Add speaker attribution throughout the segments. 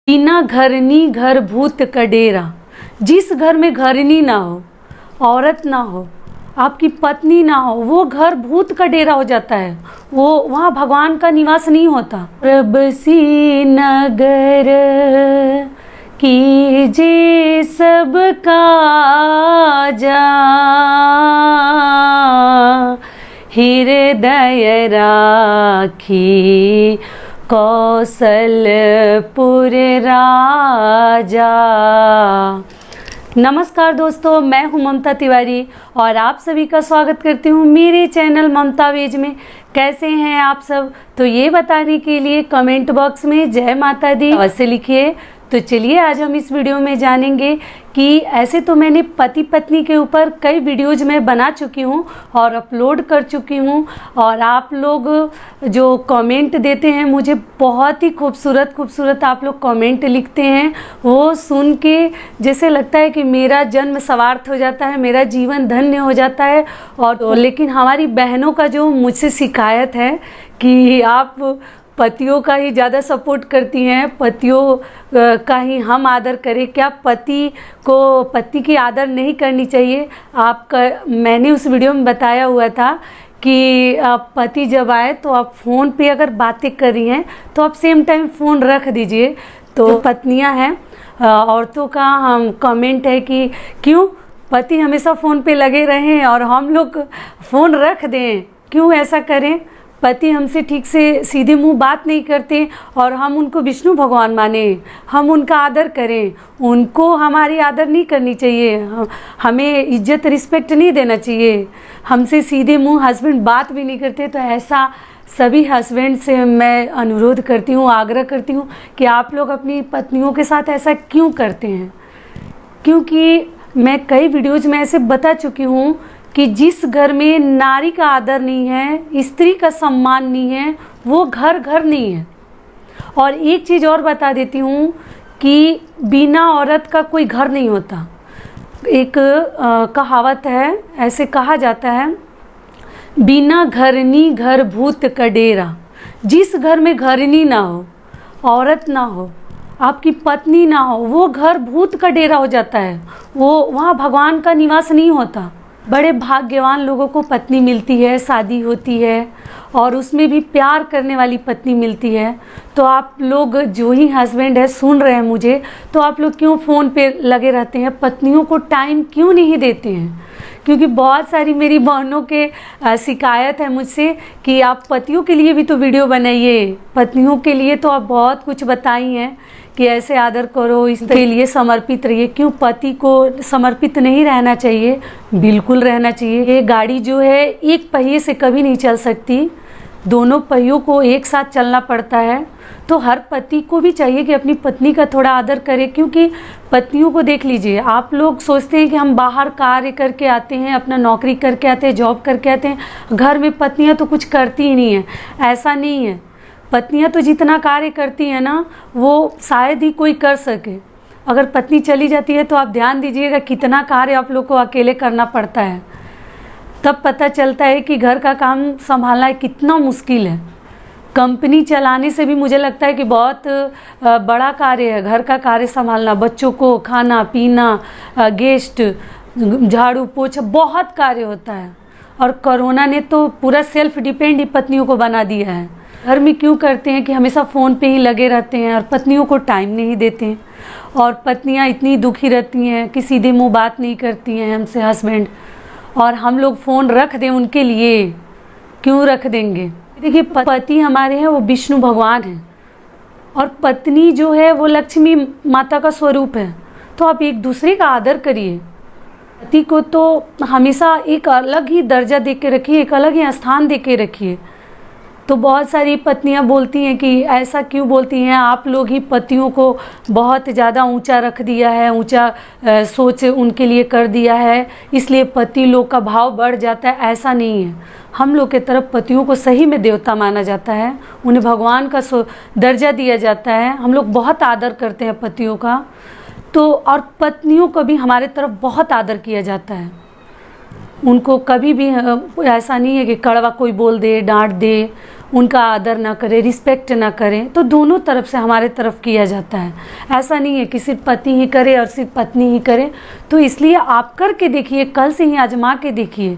Speaker 1: बिना घरनी घर भूत का डेरा। जिस घर में घरनी ना हो, औरत ना हो, आपकी पत्नी ना हो, वो घर भूत का डेरा हो जाता है। वो वहाँ भगवान का निवास नहीं होता। रब सी नगर कीजे सब काजा, हृदय राखी कौशलपुर राजा। नमस्कार दोस्तों, मैं हूं ममता तिवारी और आप सभी का स्वागत करती हूं मेरे चैनल ममता वेज में। कैसे हैं आप सब? तो ये बताने के लिए कमेंट बॉक्स में जय माता दी अवश्य लिखिए। तो चलिए आज हम इस वीडियो में जानेंगे कि ऐसे तो मैंने पति पत्नी के ऊपर कई वीडियोज में बना चुकी हूँ और अपलोड कर चुकी हूँ, और आप लोग जो कमेंट देते हैं मुझे बहुत ही खूबसूरत खूबसूरत आप लोग कमेंट लिखते हैं। वो सुन के जैसे लगता है कि मेरा जन्म सवार्थ हो जाता है, मेरा जीवन धन्य हो जाता है। और लेकिन हमारी बहनों का जो मुझसे शिकायत है कि आप पतियों का ही ज़्यादा सपोर्ट करती हैं, पतियों का ही हम आदर करें, क्या पति की आदर नहीं करनी चाहिए? मैंने उस वीडियो में बताया हुआ था कि आप पति जब आए तो आप फ़ोन पे अगर बातें कर रही हैं तो आप सेम टाइम फ़ोन रख दीजिए। तो पत्नियां हैं, औरतों का हम कमेंट है कि क्यों पति हमेशा फ़ोन पे लगे रहें और हम लोग फ़ोन रख दें, क्यों ऐसा करें? पति हमसे ठीक से सीधे मुंह बात नहीं करते और हम उनको विष्णु भगवान माने, हम उनका आदर करें, उनको हमारी आदर नहीं करनी चाहिए, हमें इज्जत रिस्पेक्ट नहीं देना चाहिए। हमसे सीधे मुंह हस्बैंड बात भी नहीं करते। तो ऐसा सभी हस्बैंड से मैं अनुरोध करती हूँ, आग्रह करती हूँ कि आप लोग अपनी पत्नियों के साथ ऐसा क्यों करते हैं? क्योंकि मैं कई वीडियोज में ऐसे बता चुकी हूँ कि जिस घर में नारी का आदर नहीं है, स्त्री का सम्मान नहीं है, वो घर नहीं है। और एक चीज़ और बता देती हूँ कि बिना औरत का कोई घर नहीं होता। एक कहावत है, ऐसे कहा जाता है, बिना घरनी घर भूत का डेरा। जिस घर में घरनी ना हो, औरत ना हो, आपकी पत्नी ना हो, वो घर भूत का डेरा हो जाता है। वो वहाँ भगवान का निवास नहीं होता। बड़े भाग्यवान लोगों को पत्नी मिलती है, शादी होती है और उसमें भी प्यार करने वाली पत्नी मिलती है। तो आप लोग जो ही हस्बैंड है सुन रहे हैं मुझे, तो आप लोग क्यों फ़ोन पे लगे रहते हैं? पत्नियों को टाइम क्यों नहीं देते हैं? क्योंकि बहुत सारी मेरी बहनों के शिकायत है मुझसे कि आप पतियों के लिए भी तो वीडियो बनाइए, पत्नियों के लिए तो आप बहुत कुछ बताई हैं कि ऐसे आदर करो, इसके लिए समर्पित रहिए। क्यों पति को समर्पित नहीं रहना चाहिए? बिल्कुल रहना चाहिए। ये गाड़ी जो है एक पहिए से कभी नहीं चल सकती, दोनों पहियों को एक साथ चलना पड़ता है। तो हर पति को भी चाहिए कि अपनी पत्नी का थोड़ा आदर करे। क्योंकि पत्नियों को देख लीजिए, आप लोग सोचते हैं कि हम बाहर कार्य करके आते हैं, अपना नौकरी करके आते हैं, जॉब करके आते हैं, घर में पत्नियां तो कुछ करती ही नहीं है। ऐसा नहीं है, पत्नियां तो जितना कार्य करती हैं ना, वो शायद ही कोई कर सके। अगर पत्नी चली जाती है तो आप ध्यान दीजिएगा कितना कार्य आप लोग को अकेले करना पड़ता है। तब पता चलता है कि घर का काम संभालना कितना मुश्किल है। कंपनी चलाने से भी मुझे लगता है कि बहुत बड़ा कार्य है घर का कार्य संभालना। बच्चों को खाना पीना, गेस्ट, झाड़ू पोछा, बहुत कार्य होता है। और कोरोना ने तो पूरा सेल्फ डिपेंड ही पत्नियों को बना दिया है। घर में क्यों करते हैं कि हमेशा फ़ोन पे ही लगे रहते हैं और पत्नियों को टाइम नहीं देते हैं। और पत्नियां इतनी दुखी रहती हैं कि सीधे मुंह बात नहीं करती हैं हमसे हस्बैंड, और हम लोग फ़ोन रख दें उनके लिए, क्यों रख देंगे? देखिए, पति हमारे हैं वो विष्णु भगवान हैं और पत्नी जो है वो लक्ष्मी माता का स्वरूप है। तो आप एक दूसरे का आदर करिए। पति को तो हमेशा एक अलग ही दर्जा दे के रखिए, एक अलग ही स्थान दे के रखिए। तो बहुत सारी पत्नियां बोलती हैं कि ऐसा क्यों बोलती हैं, आप लोग ही पतियों को बहुत ज़्यादा ऊंचा रख दिया है, ऊंचा सोच उनके लिए कर दिया है, इसलिए पति लोग का भाव बढ़ जाता है। ऐसा नहीं है। हम लोग के तरफ पतियों को सही में देवता माना जाता है, उन्हें भगवान का दर्जा दिया जाता है। हम लोग बहुत आदर करते हैं पतियों का। तो और पत्नियों को भी हमारे तरफ बहुत आदर किया जाता है। उनको कभी भी ऐसा नहीं है कि कड़वा कोई बोल दे, डांट दे। उनका आदर ना करें, रिस्पेक्ट ना करें, तो दोनों तरफ से हमारे तरफ किया जाता है। ऐसा नहीं है कि सिर्फ पति ही करे और सिर्फ पत्नी ही करे। तो इसलिए आप करके देखिए, कल से ही आजमा के देखिए,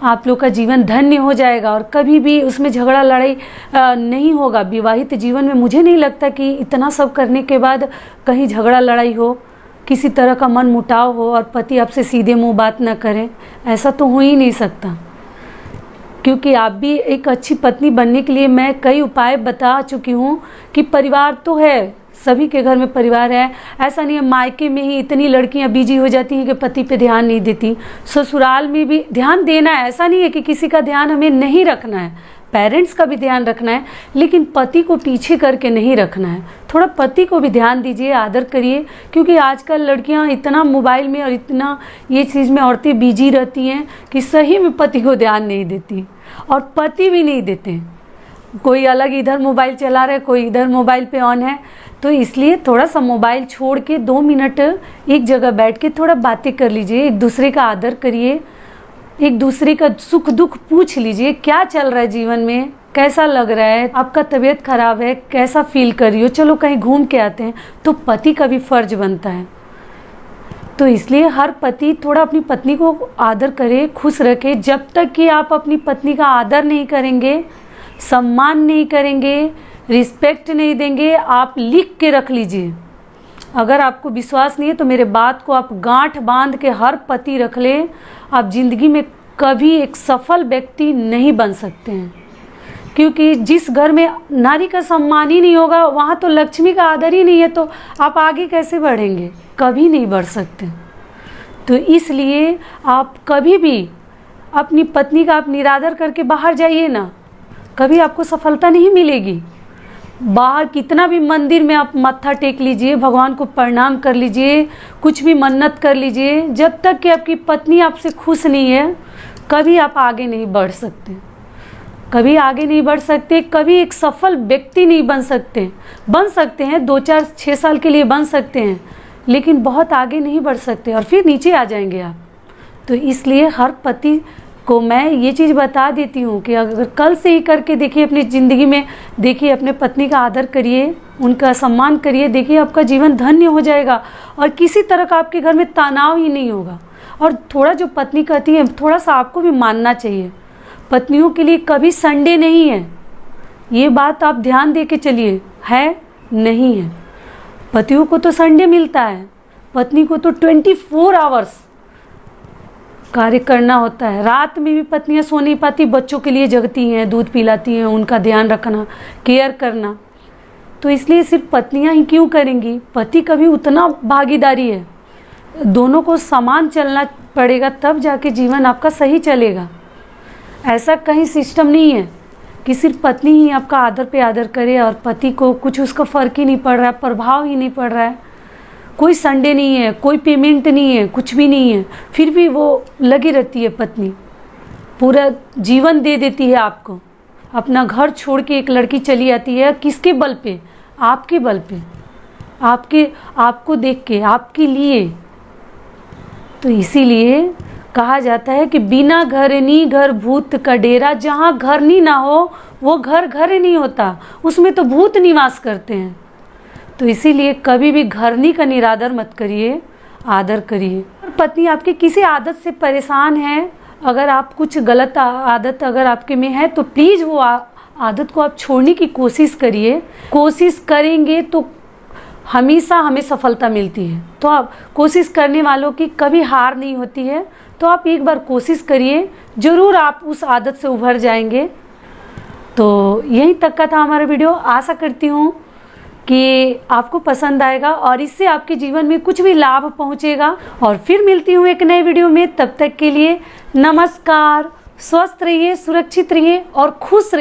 Speaker 1: आप लोग का जीवन धन्य हो जाएगा और कभी भी उसमें झगड़ा लड़ाई नहीं होगा। विवाहित जीवन में मुझे नहीं लगता कि इतना सब करने के बाद कहीं झगड़ा लड़ाई हो, किसी तरह का मन मुटाव हो और पति आपसे सीधे मुंह बात ना करें। ऐसा तो हो ही नहीं सकता, क्योंकि आप भी एक अच्छी पत्नी बनने के लिए मैं कई उपाय बता चुकी हूँ कि परिवार तो है, सभी के घर में परिवार है। ऐसा नहीं है मायके में ही इतनी लड़कियां बिजी हो जाती हैं कि पति पे ध्यान नहीं देती, ससुराल में भी ध्यान देना है। ऐसा नहीं है कि किसी का ध्यान हमें नहीं रखना है, पेरेंट्स का भी ध्यान रखना है, लेकिन पति को पीछे करके नहीं रखना है। थोड़ा पति को भी ध्यान दीजिए, आदर करिए, क्योंकि आजकल लड़कियां इतना मोबाइल में और इतना ये चीज़ में औरतें बिजी रहती हैं कि सही में पति को ध्यान नहीं देती और पति भी नहीं देते। कोई अलग इधर मोबाइल चला रहा है, कोई इधर मोबाइल पे ऑन है। तो इसलिए थोड़ा सा मोबाइल छोड़ के 2 मिनट एक जगह बैठ के थोड़ा बातें कर लीजिए, एक दूसरे का आदर करिए, एक दूसरे का सुख दुख पूछ लीजिए, क्या चल रहा है जीवन में, कैसा लग रहा है, आपका तबीयत खराब है, कैसा फील कर रही हो, चलो कहीं घूम के आते हैं। तो पति का भी फर्ज बनता है। तो इसलिए हर पति थोड़ा अपनी पत्नी को आदर करे, खुश रखे। जब तक कि आप अपनी पत्नी का आदर नहीं करेंगे, सम्मान नहीं करेंगे, रिस्पेक्ट नहीं देंगे, आप लिख के रख लीजिए। अगर आपको विश्वास नहीं है तो मेरे बात को आप गांठ बांध के हर पति रख ले, आप जिंदगी में कभी एक सफल व्यक्ति नहीं बन सकते हैं। क्योंकि जिस घर में नारी का सम्मान ही नहीं होगा, वहाँ तो लक्ष्मी का आदर ही नहीं है, तो आप आगे कैसे बढ़ेंगे, कभी नहीं बढ़ सकते। तो इसलिए आप कभी भी अपनी पत्नी का आप निरादर करके बाहर जाइए ना, कभी आपको सफलता नहीं मिलेगी। बाहर कितना भी मंदिर में आप मत्था टेक लीजिए, भगवान को प्रणाम कर लीजिए, कुछ भी मन्नत कर लीजिए, जब तक कि आपकी पत्नी आपसे खुश नहीं है, कभी आप आगे नहीं बढ़ सकते, कभी आगे नहीं बढ़ सकते, कभी एक सफल व्यक्ति नहीं बन सकते। बन सकते हैं 2, 4, 6 साल के लिए बन सकते हैं, लेकिन बहुत आगे नहीं बढ़ सकते और फिर नीचे आ जाएंगे आप। तो इसलिए हर पति को मैं ये चीज़ बता देती हूँ कि अगर कल से ही करके देखिए, अपनी ज़िंदगी में देखिए, अपने पत्नी का आदर करिए, उनका सम्मान करिए, देखिए आपका जीवन धन्य हो जाएगा और किसी तरह का आपके घर में तनाव ही नहीं होगा। और थोड़ा जो पत्नी कहती है, थोड़ा सा आपको भी मानना चाहिए। पत्नियों के लिए कभी संडे नहीं है, ये बात आप ध्यान दे के चलिए, है नहीं है। पतियों को तो संडे मिलता है, पत्नी को तो 24 आवर्स कार्य करना होता है। रात में भी पत्नियां सो नहीं पाती, बच्चों के लिए जगती हैं, दूध पिलाती हैं, उनका ध्यान रखना, केयर करना। तो इसलिए सिर्फ पत्नियां ही क्यों करेंगी, पति का भी उतना भागीदारी है। दोनों को समान चलना पड़ेगा, तब जाके जीवन आपका सही चलेगा। ऐसा कहीं सिस्टम नहीं है कि सिर्फ पत्नी ही आपका आदर पे आदर करे और पति को कुछ उसका फ़र्क ही नहीं पड़ रहा है, प्रभाव ही नहीं पड़ रहा है। कोई संडे नहीं है, कोई पेमेंट नहीं है, कुछ भी नहीं है, फिर भी वो लगी रहती है पत्नी, पूरा जीवन दे देती है आपको। अपना घर छोड़ के एक लड़की चली आती है, किसके बल पे, आपके बल पे, आपको देख के, आपके लिए। तो इसीलिए कहा जाता है कि बिना घरनी घर भूत का डेरा, जहाँ घरनी ना हो वो घर नहीं होता, उसमें तो भूत निवास करते हैं। तो इसीलिए कभी भी घरनी का निरादर मत करिए, आदर करिए। पत्नी आपकी किसी आदत से परेशान है, अगर आप कुछ गलत आदत अगर आपके में है, तो प्लीज़ वो आदत को आप छोड़ने की कोशिश करिए। कोशिश करेंगे तो हमेशा हमें सफलता मिलती है। तो आप कोशिश करने वालों की कभी हार नहीं होती है। तो आप एक बार कोशिश करिए, ज़रूर आप उस आदत से उभर जाएंगे। तो यहीं तक का था हमारा वीडियो। आशा करती हूँ कि आपको पसंद आएगा और इससे आपके जीवन में कुछ भी लाभ पहुँचेगा। और फिर मिलती हूँ एक नए वीडियो में, तब तक के लिए नमस्कार। स्वस्थ रहिए, सुरक्षित रहिए और खुश रहिए।